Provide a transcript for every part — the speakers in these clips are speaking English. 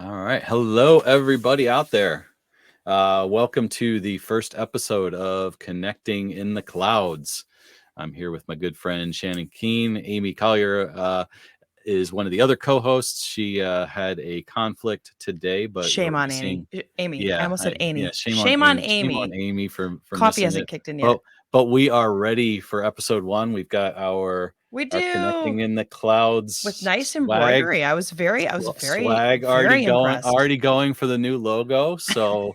All right. Hello, everybody out there. Welcome to the first episode of Connecting in the Clouds. I'm here with my good friend Shannon Keene. Amy Collier is one of the other co-hosts. She had a conflict today, but Shame we'll be on seeing. Amy. Amy. I Yeah, almost said yeah. Amy. Shame on Shame on Amy. Shame on Amy. Amy for Coffee missing hasn't it. kicked in yet. But we are ready for episode one. We've got We our do, Connecting in the with Clouds nice swag embroidery. I was swag very impressed. already going for the new logo. So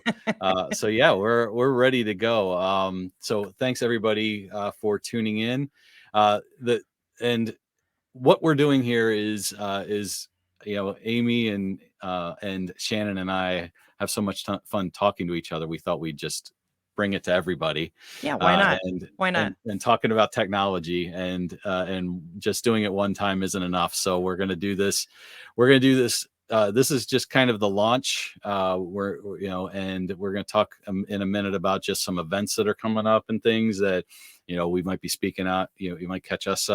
yeah, we're ready to go. So thanks everybody for tuning in. The and what we're doing here is Amy and Shannon and I have so much fun talking to each other. We thought we'd just bring it to everybody, Yeah, why not? and Why not? talking about technology, and just doing it one time isn't enough. So we're going to do this. We're going to do this. This is just kind of the launch. And we're going to talk in a minute about just some events that are coming up and things that we might be speaking at. You might catch us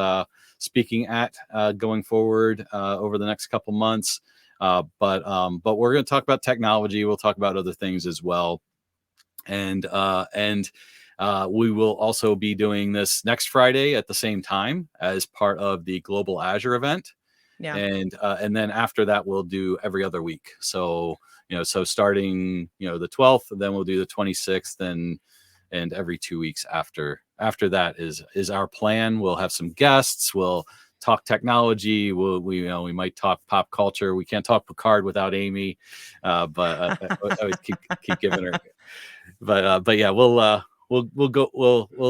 speaking at going forward over the next couple months. But we're going to talk about technology. We'll talk about other things as well, and we will also be doing this next Friday at the same time as part of the Global Azure event. Yeah. And then after that, we'll do every other week. So so starting the 12th, then we'll do the 26th, and every 2 weeks after that is our plan. We'll have some guests. We'll talk technology. We might talk pop culture. We can't talk Picard without Amy, but I always keep giving her. But yeah, we'll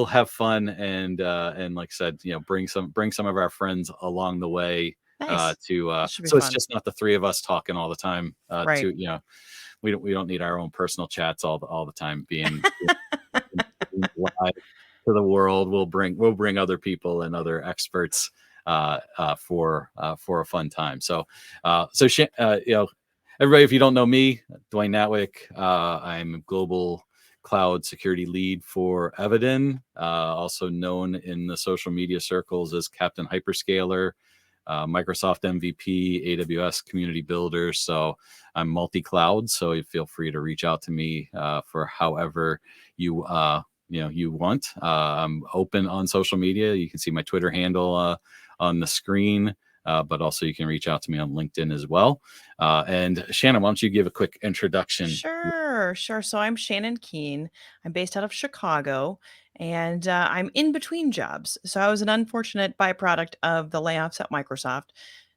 have fun, and like I said, bring some of our friends along the way. Nice. To That should be So it's fun. just not the three of us talking all the time. Right. We don't need our own personal chats all the time being live to the world. We'll bring other people and other experts for a fun time. Everybody, if you don't know me, Dwayne Natwick, I'm global cloud security lead for Eviden, also known in the social media circles as Captain Hyperscaler, Microsoft MVP, AWS community builder. So I'm multi-cloud. So you feel free to reach out to me for however you you want. I'm open on social media. You can see my Twitter handle on the screen. But also you can reach out to me on LinkedIn as well. And Shannon, why don't you give a quick introduction? Sure, sure. So I'm Shannon Keene. I'm based out of Chicago, and I'm in between jobs. So I was an unfortunate byproduct of the layoffs at Microsoft.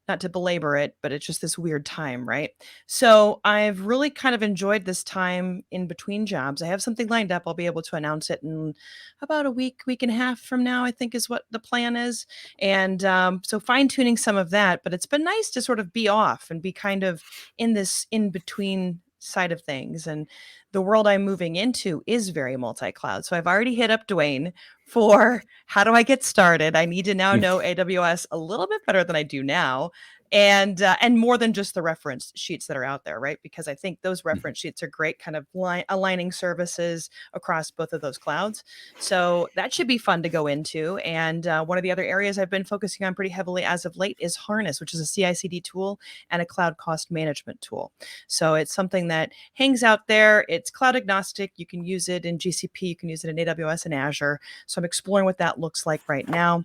Not to belabor it, but it's just this weird time, right? So I've really kind of enjoyed this time in between jobs. I have something lined up. I'll be able to announce it in about a week and a half from now, I think is what the plan is. And so fine tuning some of that, but it's been nice to sort of be off and be kind of in this in between side of things. And the world I'm moving into is very multi-cloud. So I've already hit up Dwayne for how do I get started? I need to now know AWS a little bit better than I do now. And more than just the reference sheets that are out there, right? Because I think those reference sheets are great, kind of aligning services across both of those clouds. So that should be fun to go into. And one of the other areas I've been focusing on pretty heavily as of late is Harness, which is a CI/CD tool and a cloud cost management tool. So it's something that hangs out there. It's cloud agnostic. You can use it in GCP, you can use it in AWS and Azure. So I'm exploring what that looks like right now.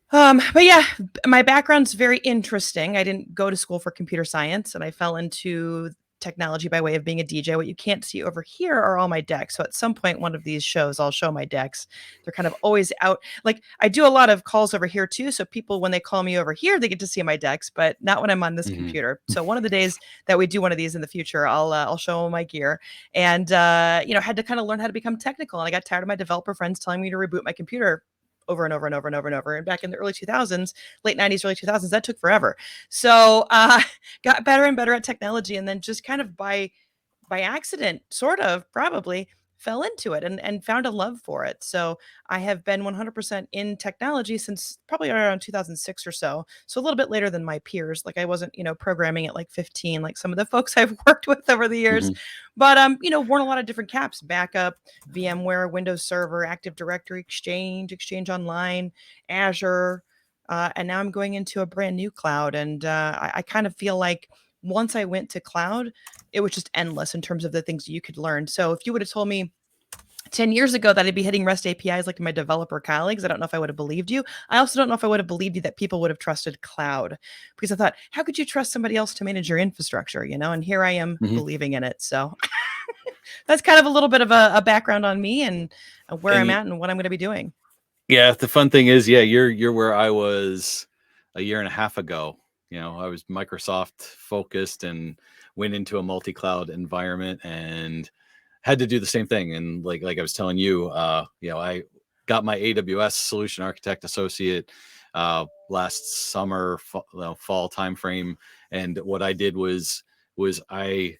But yeah, my background's very interesting. I didn't go to school for computer science, and I fell into technology by way of being a DJ. What you can't see over here are all my decks. So at some point, one of these shows, I'll show my decks. They're kind of always out. Like I do a lot of calls over here too. So people, when they call me over here, they get to see my decks, but not when I'm on this computer. So one of the days that we do one of these in the future, I'll show them my gear, and had to kind of learn how to become technical. And I got tired of my developer friends telling me to reboot my computer over and over and over and over and over. And back in the early 2000s, late 90s, early 2000s, that took forever. So got better and better at technology, and then just kind of by accident, sort of, probably fell into it and found a love for it. So I have been 100% in technology since probably around 2006 or so. So a little bit later than my peers. Like I wasn't, programming at like 15, like some of the folks I've worked with over the years. But worn a lot of different caps: backup, VMware, Windows Server, Active Directory, Exchange Online, Azure. And now I'm going into a brand new cloud. And I kind of feel like once I went to cloud, it was just endless in terms of the things you could learn. So if you would have told me 10 years ago that I'd be hitting REST APIs like my developer colleagues, I don't know if I would have believed you. I also don't know if I would have believed you that people would have trusted cloud, because I thought, how could you trust somebody else to manage your infrastructure? And here I am Mhm. believing in it. So that's kind of a little bit of a background on me and where I'm And at and what I'm going to be doing. yeah, the fun thing is, yeah, you're where I was a year and a half ago. I was Microsoft focused and went into a multi-cloud environment and had to do the same thing. And like I was telling you, I got my AWS solution architect associate last summer, fall timeframe. And what I did was I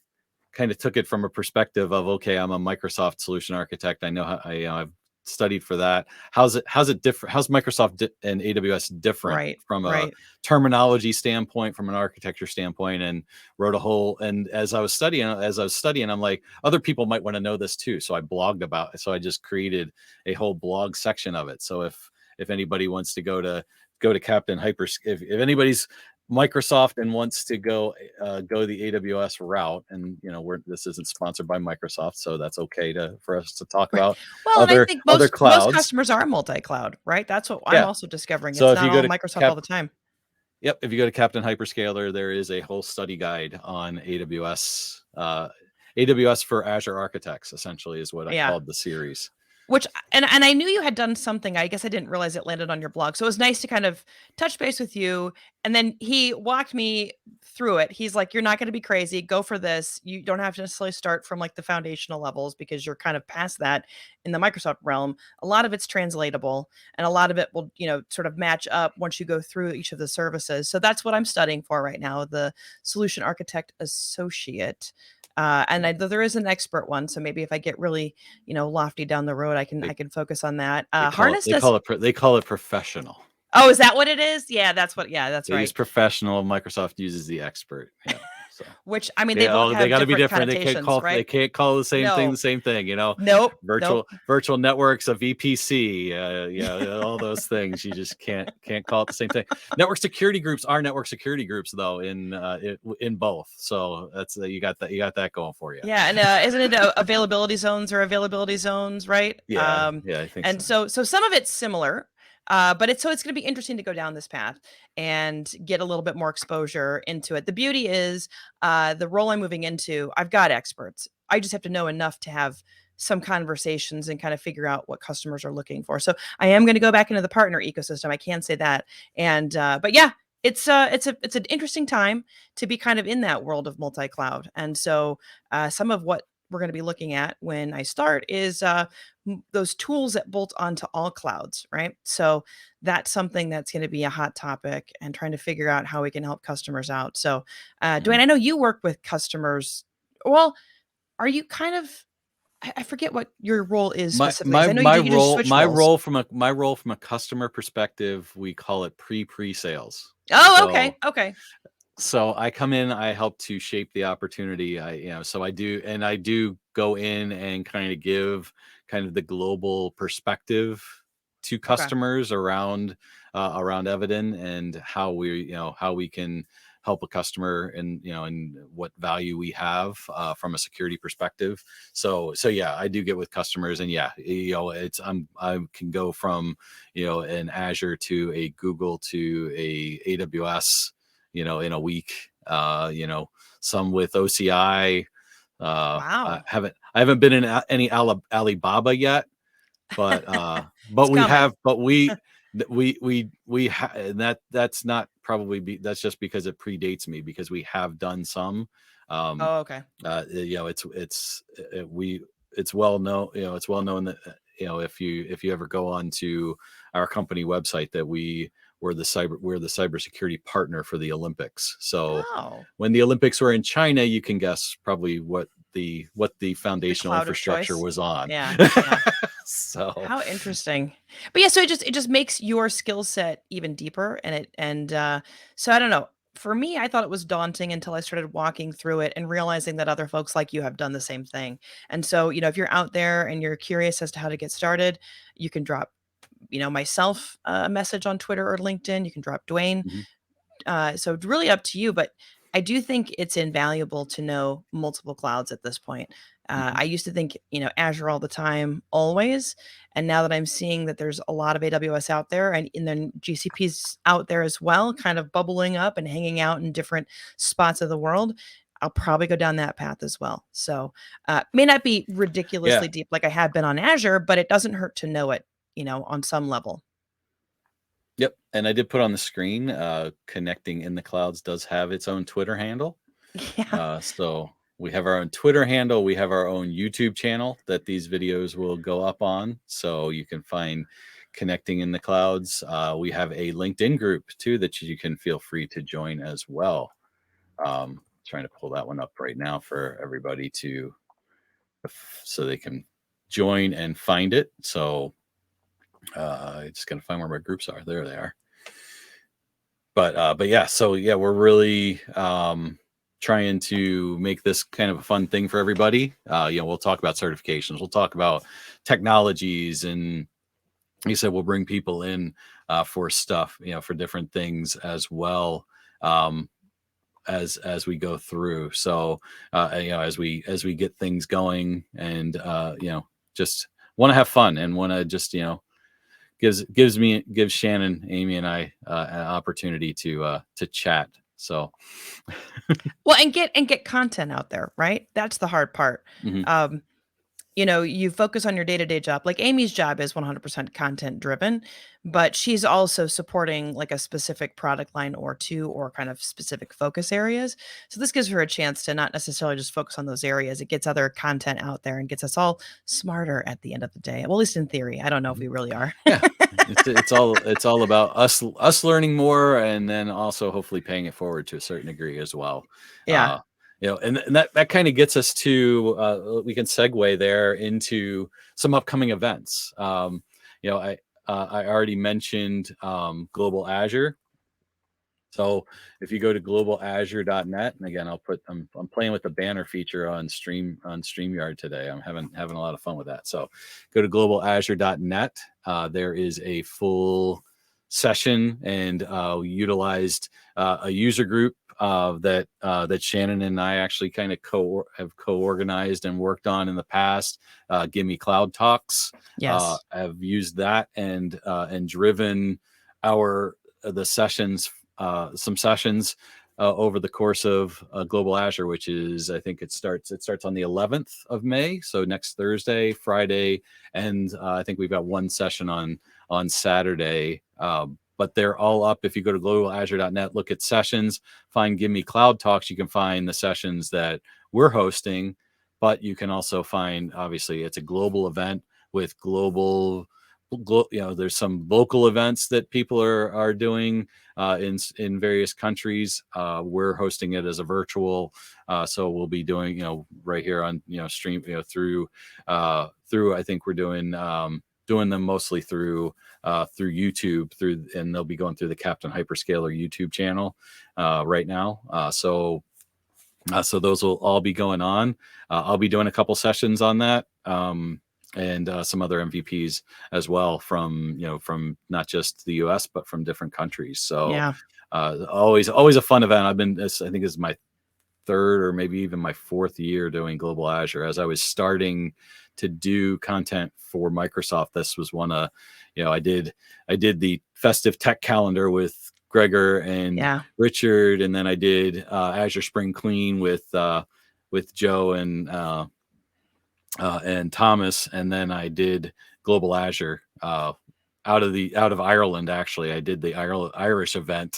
kind of took it from a perspective of, okay, I'm a Microsoft solution architect. I know how I've studied for that. How's it different? How's Microsoft and AWS different Right. from a Right. terminology standpoint, from an architecture standpoint? And wrote a whole, and as I was studying, I'm like, other people might want to know this too. So I blogged about it. So I just created a whole blog section of it. So if anybody wants to go to Captain Hyper, if anybody's Microsoft and wants to go the AWS route, and this isn't sponsored by Microsoft, so that's okay for us to talk Right. about Well, and I other think other most clouds. customers are multi-cloud, right? That's what I'm Yeah. also discovering. So It's if not you go all to Microsoft all the time. if you go to Captain Hyperscaler, there is a whole study guide on AWS. AWS for Azure Architects, essentially, is what I Yeah. called the series. Which and I knew you had done something. I guess I didn't realize it landed on your blog. So it was nice to kind of touch base with you. And then he walked me through it. He's like, "You're not going to be crazy. Go for this. You don't have to necessarily start from like the foundational levels, because you're kind of past that in the Microsoft realm. A lot of it's translatable, and a lot of it will, sort of match up once you go through each of the services. So that's what I'm studying for right now, the Solution Architect Associate. And Yeah. I, there is an expert one, so maybe if I get really lofty down the road, I can They, I can focus on that. they call it Harness they does. call it they call it professional. Oh, is that what it is? Yeah, that's what. Yeah, that's They use right. professional. Microsoft uses the expert. Yeah. So Which I mean, they they both all they have got to be different different. connotations, They right? can't call No, the same thing. nope, nope. Virtual networks, a VPC. All those things. You just can't call it the same thing. Network security groups are network security groups, though, in both. So that's you got that going for you. Yeah, and isn't it availability zones or availability zones, right? Yeah, I think And so. so some of it's similar, but it's going to be interesting to go down this path and get a little bit more exposure into it. The beauty is, the role I'm moving into, I've got experts. I just have to know enough to have some conversations and kind of figure out what customers are looking for. So I am going to go back into the partner ecosystem. I can say that, and but yeah. It's an interesting time to be kind of in that world of multi-cloud, and so some of what we're going to be looking at when I start is those tools that bolt onto all clouds, right? So that's something that's going to be a hot topic, and trying to figure out how we can help customers out. So, Dwayne, Mhm. I know you work with customers. Well, are you kind of, I forget what your role is My specifically, 'cause my I know my you just role switch roles. my role from a customer perspective, we call it pre-sales. Oh, So okay. Okay. I come in, I help to shape the opportunity. So I do go in and kind of give kind of the global perspective to Okay. customers around Evident, and how we can help a customer, and what value we have from a security perspective. So yeah, I do get with customers, and yeah, I can go from an Azure to a Google to a AWS, in a week. Some with OCI. I Wow. haven't been in any Alibaba yet, but It's coming. and that's not probably that's just because it predates me, because we have done some. Um, Oh, okay. we it's well known. It's well known that if you ever go on to our company website, that we're the cybersecurity partner for the Olympics. So Oh, when the Olympics were in China, you can guess probably what the the foundational cloud of infrastructure choice. was on. Yeah. Yeah. So How interesting. But yeah, so it just makes your skill set even deeper, and so I don't know. For me, I thought it was daunting until I started walking through it and realizing that other folks like you have done the same thing. And so, if you're out there and you're curious as to how to get started, you can drop, myself a message on Twitter or LinkedIn. You can drop Dwayne. mhm. So it's really up to you. But I do think it's invaluable to know multiple clouds at this point. Mhm. I used to think, Azure all the time, always. And now that I'm seeing that there's a lot of AWS out there and then GCP's out there as well, kind of bubbling up and hanging out in different spots of the world, I'll probably go down that path as well. So, may not be Yeah. ridiculously deep like I have been on Azure, but it doesn't hurt to know it, on some level. Yep. And I did put on the screen, Connecting in the Clouds does have its own Twitter handle. Yeah. So we have our own Twitter handle. We have our own YouTube channel that these videos will go up on. So you can find Connecting in the Clouds. We have a LinkedIn group too that you can feel free to join as well. Trying to pull that one up right now for everybody so they can join and find it. So I just gotta find where my groups are. There they are. But yeah, so yeah, we're really trying to make this kind of a fun thing for everybody. We'll talk about certifications, we'll talk about technologies, and like you said, we'll bring people in for stuff, for different things as well. Um, as we go through. So as we get things going, and just want to have fun and want to just gives Shannon, Amy, and I an opportunity to chat. So Well, and get content out there, right? That's the hard part. mhm. Um, you focus on your day-to-day job. Like Amy's job is 100% content driven, but she's also supporting like a specific product line or two or kind of specific focus areas. So this gives her a chance to not necessarily just focus on those areas. It gets other content out there and gets us all smarter at the end of the day. Well, at least in theory. I don't know if Mhm. we really are. Yeah, it's all about us learning more, and then also hopefully paying it forward to a certain degree as well. Yeah. Uh, and that kind of gets us to we can segue there into some upcoming events. I already mentioned Global Azure. So if you go to globalazure.net, and again, I'm playing with the banner feature on StreamYard today. I'm having a lot of fun with that. So go to globalazure.net. There is a full session, and utilized a user group that Shannon and I actually kind of have co-organized and worked on in the past. Give Me Cloud Talks. Yes. I've used that and driven our the sessions some sessions over the course of Global Azure, which is, I think it starts on the 11th of May, so next Thursday, Friday, and I think we've got one session on Saturday. But they're all up. If you go to globalazure.net, look at sessions, find Give Me Cloud Talks, you can find the sessions that we're hosting. But you can also find, obviously, it's a global event with there's some local events that people are doing in various countries. We're hosting it as a virtual, so we'll be doing right here on stream through. I think we're doing them mostly through YouTube, and they'll be going through the Captain Hyperscaler YouTube channel right now. So those will all be going on. I'll be doing a couple sessions on that. And some other MVPs as well from not just the US but from different countries. So Yeah. always a fun event. I think this is my third or maybe even my fourth year doing Global Azure. As I was starting to do content for Microsoft, this was one of I did the festive tech calendar with Gregor and Yeah. Richard, and then I did Azure Spring Clean with Joe and Thomas, and then I did Global Azure out of Ireland. Actually, I did the Irish event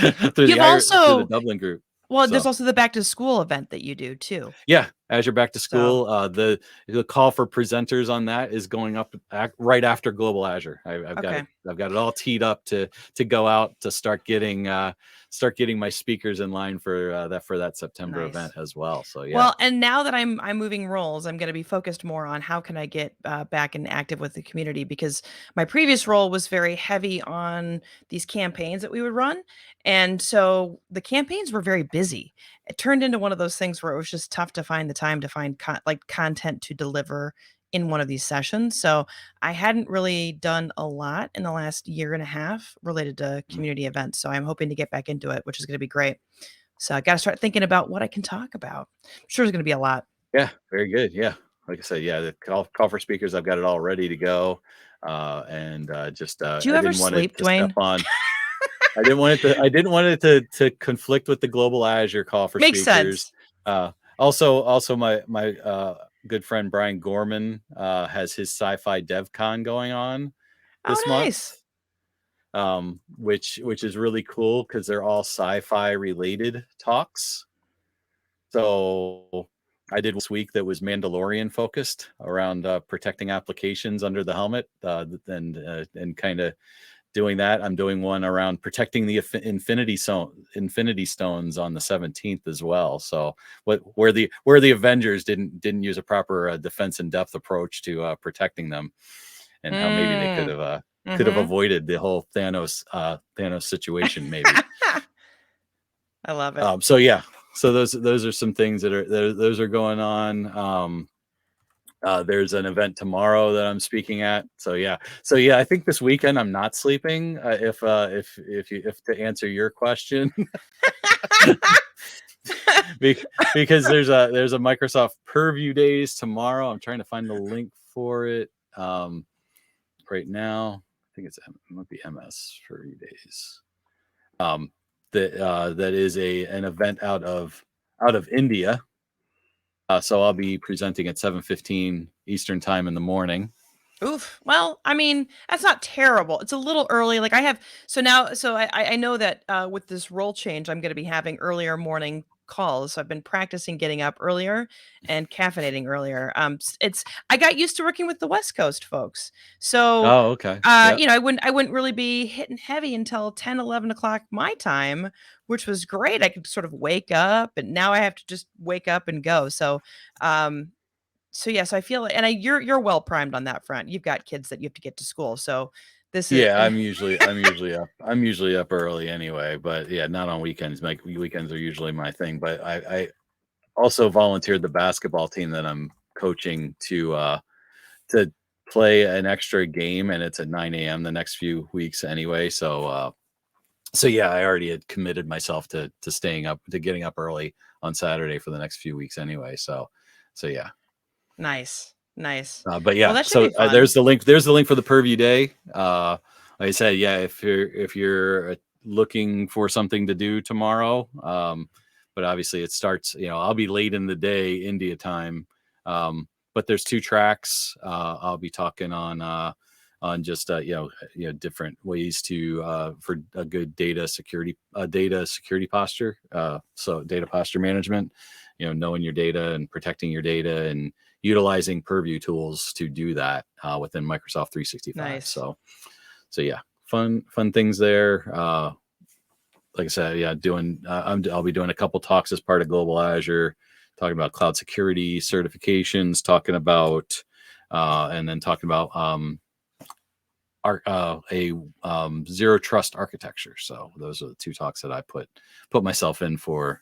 You've through the also Dublin group. well, there's So also the back to school event that you do too. yeah, Azure Back to So, School. The call for presenters on that is going up right after Global Azure. okay. I've got it all teed up to go out to start getting my speakers in line for that September event Nice. as well. So yeah. Well, and now that I'm moving roles, I'm going to be focused more on how can I get back and active with the community because my previous role was very heavy on these campaigns that we would run, and so the campaigns were very busy. It turned into one of those things where it was just tough to find the time to find content to deliver in one of these sessions. So I hadn't really done a lot in the last year and a half related to Mm. community events. So I'm hoping to get back into it, which is going to be great. So I got to start thinking about what I can talk about. I'm sure there's going to be a lot. Yeah, very good. Yeah, like I said, yeah, the call for speakers, I've got it all ready to go, and just Do you I ever didn't want it sleep, to step Dwayne? on. I didn't want it to conflict with the Global Azure call for Makes speakers. sense. Also, my good friend Brian Gorman has his Sci-Fi DevCon going on this Oh, month, nice. which is really cool because they're all sci-fi related talks. So I did this week that was Mandalorian focused around protecting applications under the helmet, and kind of doing that. I'm doing one around protecting the Infinity Stones on the 17th as well. So where the Avengers didn't use a proper defense in depth approach to protecting them, and how maybe they Mm. could have Mm-hmm. avoided the whole Thanos situation maybe. I love it. So yeah, so those are some things those are going on. There's an event tomorrow that I'm speaking at. So yeah, I think this weekend I'm not sleeping. If to answer your question, because there's a Microsoft Purview Days tomorrow. I'm trying to find the link for it right now. I think it might be MS Purview Days. That is an event out of India. So I'll be presenting at 7:15 Eastern time in the morning. Oof. Well, I mean, that's not terrible. It's a little early. Like I have, so I know that with this role change, I'm going to be having earlier morning calls. So I've been practicing getting up earlier and caffeinating earlier. It's I got used to working with the West Coast folks. So Oh, okay. Yeah. I wouldn't really be hitting heavy until 10, 11 o'clock my time, which was great. I could sort of wake up, and now I have to just wake up and go. Um so yes, I feel and you're well primed on that front. You've got kids that you have to get to school. So this is Yeah, I'm usually up early anyway, but yeah, not on weekends. My weekends are usually my thing. But I also volunteered the basketball team that I'm coaching to play an extra game, and it's at 9 a.m. the next few weeks anyway. So yeah, I already had committed myself to staying up to getting up early on Saturday for the next few weeks anyway. So yeah. nice. Nice. But Well, yeah, that should so be fun. there's the link. There's the link for the Purview Day. Like I said, yeah, if you're looking for something to do tomorrow, but obviously it starts. I'll be late in the day, India time. But there's two tracks. I'll be talking on just different ways to for a good data security posture. So data posture management. Knowing your data and protecting your data and utilizing Purview tools to do that within Microsoft 365. Nice. So yeah, fun things there. Like I said, yeah, I'll be doing a couple talks as part of Global Azure, talking about cloud security certifications, talking about and then talking about zero trust architecture. So those are the two talks that I put myself in for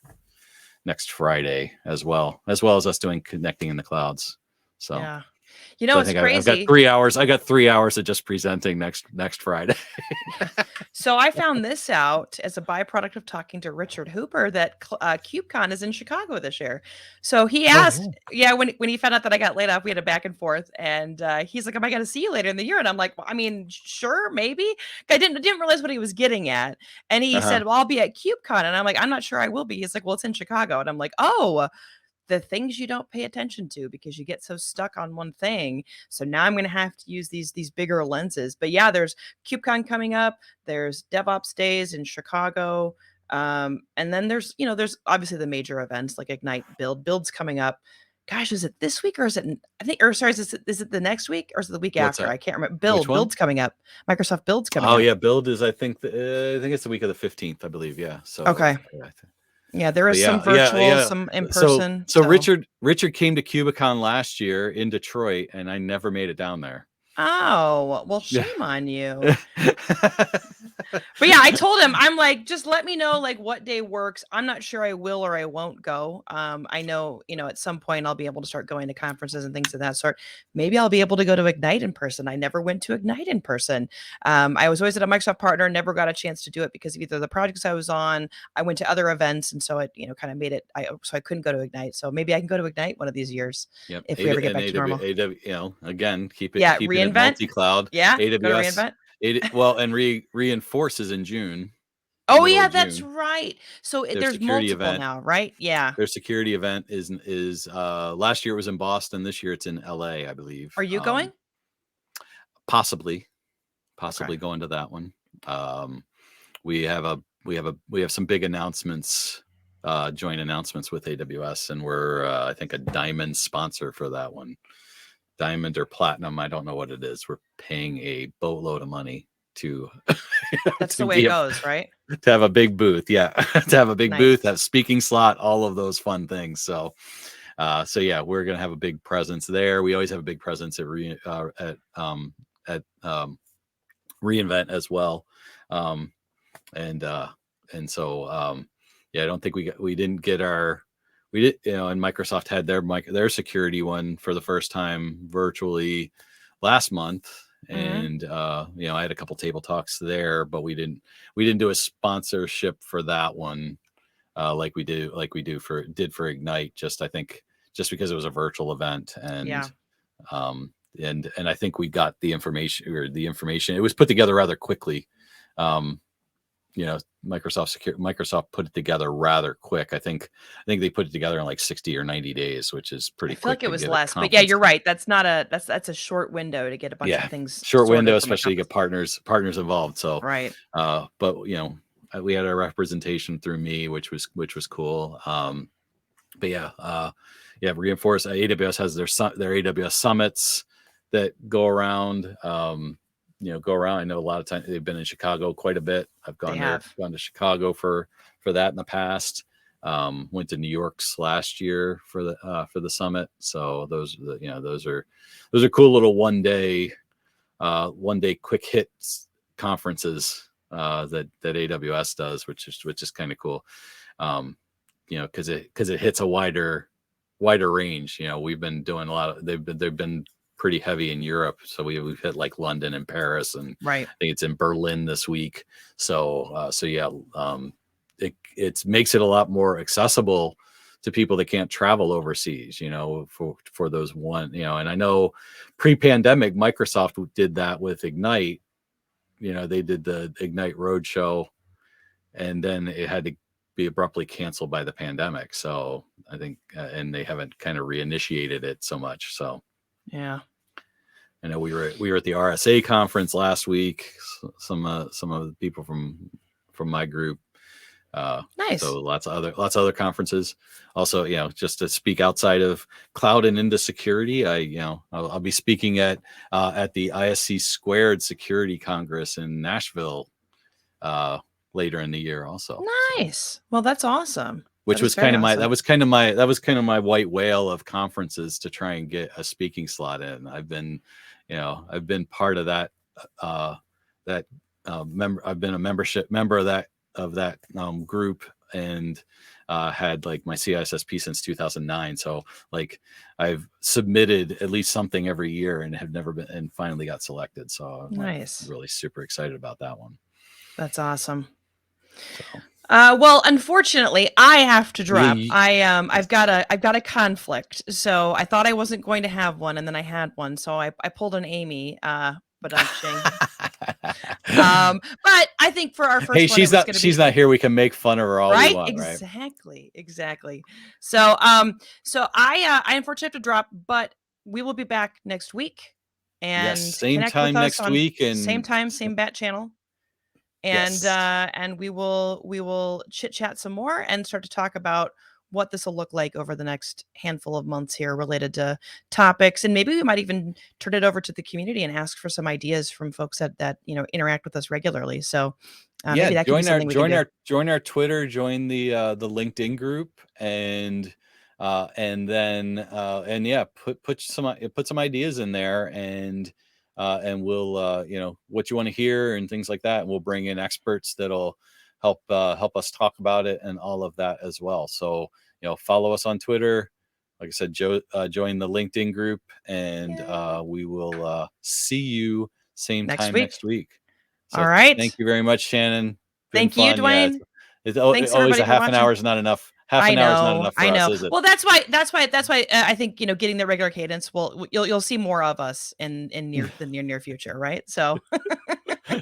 next Friday, as well as us doing connecting in the clouds. So Yeah. so I It's think I've got crazy. 3 hours. I got 3 hours of just presenting next Friday. So I found this out as a byproduct of talking to Richard Hooper that KubeCon is in Chicago this year. So he asked, Oh, yeah, when he found out that I got laid off, we had a back and forth, and he's like, "Am I going to see you later in the year?" And I'm like, "Well, I mean, sure, maybe." I didn't realize what he was getting at, and he uh-huh. said, "Well, I'll be at KubeCon," and I'm like, "I'm not sure I will be." He's like, "Well, it's in Chicago," and I'm like, "Oh." The things you don't pay attention to because you get so stuck on one thing. So now I'm going to have to use these bigger lenses. But yeah, there's KubeCon coming up. There's DevOps Days in Chicago. And then there's obviously the major events like Ignite Build's coming up. Gosh, is it this week or is it? I think, or sorry, is it the next week or is it the week What's after? that? I can't remember. Which one? Build's coming up. Microsoft Build's coming Oh up. yeah, build is I think it's the week of the 15th, I believe. Yeah. So Okay. Yeah, there but is some yeah, yeah, virtual, yeah. some in So person. so So Richard came to Cubicon last year in Detroit, and I never made it down there. Oh, well, Yeah. shame on you. But yeah, I told him, I'm like, just let me know like what day works. I'm not sure I will or I won't go. I know, at some point I'll be able to start going to conferences and things of that sort. Maybe I'll be able to go to Ignite in person. I never went to Ignite in person. I was always at a Microsoft partner, never got a chance to do it because of either the projects I was on, I went to other events, and so it, kind of made it. So I couldn't go to Ignite. So maybe I can go to Ignite one of these years Yep. if we ever get And back to normal. again, Yeah, keeping it reInvent. multi-cloud. Yeah, go to AWS, reInvent. well, and reinforces in June, Oh middle yeah, of that's June. right. So Their there's security multiple event. now, right? Yeah. Their security event is last year it was in Boston. This year it's in LA, I believe. Are you going? Possibly Okay. going to that one. Um, we have some big announcements, joint announcements with AWS, and we're I think a diamond sponsor for that one. Diamond or platinum, I don't know what it is. We're paying a boatload of money to That's the to way it be a, goes, right? to have a big booth. Yeah, to have a big booth, Nice. have speaking slot, all of those fun things. So yeah, we're gonna have a big presence there. We always have a big presence at reInvent as well. Um, and so yeah, I don't think we didn't get our we did and Microsoft had their security one for the first time virtually last month. Mhm. And I had a couple table talks there, but we didn't do a sponsorship for that one, like we did for Ignite. Just I think just because it was a virtual event. Yeah. And I think we got the information. It was put together rather quickly. um Microsoft put it together rather quick. I think they put it together in like 60 or 90 days, which is I pretty feel quick like it to was get a less, but yeah, conference. you're right. That's a short window to get a bunch of Yeah, things short sorted window, from a especially to get conference. partners involved. So Right. but we had a representation through me, which was cool. But yeah, reinforce. AWS has their AWS summits that go around. I know a lot of times they've been in Chicago quite a bit. I've They have. gone to Chicago for that in the past. Went to New York's last year for the summit. So those are cool little one day quick hits conferences that AWS does, which is kind of cool. Um, because it hits a wider range. We've been doing a lot of they've been pretty heavy in Europe, so we've hit like London and Paris, and Right. I think it's in Berlin this week. So yeah, it makes it a lot more accessible to people that can't travel overseas, for those and I know pre-pandemic Microsoft did that with Ignite. They did the Ignite Roadshow, and then it had to be abruptly canceled by the pandemic. So I think, and they haven't kind of reinitiated it so much. So Yeah. I know we were at the RSA conference last week. Some of the people from my group. Nice. So lots of other conferences. Also, just to speak outside of cloud and into security, I'll be speaking at the ISC Squared Security Congress in Nashville later in the year also. So, Nice. Well, that's awesome. That which is was very kind of my awesome. white whale of conferences to try and get a speaking slot in. I've been part of that uh that member I've been a member of that group, and had like my CISSP since 2009. So like I've submitted at least something every year and have never been and finally got selected. So I'm like Nice. really super excited about that one. That's awesome. So Well, unfortunately, I have to drop. yeah. I've got a conflict. So I thought I wasn't going to have one, and then I had one. So I pulled an Amy. But I'm ching. But I think for our Hey, first one, it was going to she's be not here. We can make fun of her all we right. want, right? Exactly. Exactly. So I unfortunately have to drop, but we will be back next week Yes, and same connect with time us next on week, same and time, same bat channel, and yes, we will chit chat some more and start to talk about what this will look like over the next handful of months here related to topics, and maybe we might even turn it over to the community and ask for some ideas from folks that interact with us regularly. So yeah. maybe that could be something we can do. Join our Twitter, join the LinkedIn group, and then yeah, put some ideas in there, and and we'll what you want to hear and things like that, and we'll bring in experts that'll help us talk about it and all of that as well. So follow us on Twitter. Like I said, join the LinkedIn group, and we will see you same Next time next week. week. All So right. thank you very much, Shannon. Been Thank you, fun. Yeah, Dwayne. it's Thanks always everybody a for half an watching. hour is not enough. Half I an hour is not know, enough for I us, know. is it? Well, that's why I think getting the regular cadence will you'll see more of us in near future, right? So, All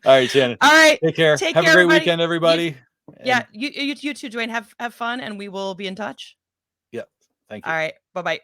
right, Shannon. all right, Take care. take Have a care, great everybody. weekend, You everybody. yeah, And you too, Dwayne. Have fun, and we will be in touch. yeah, thank All you. right, bye bye.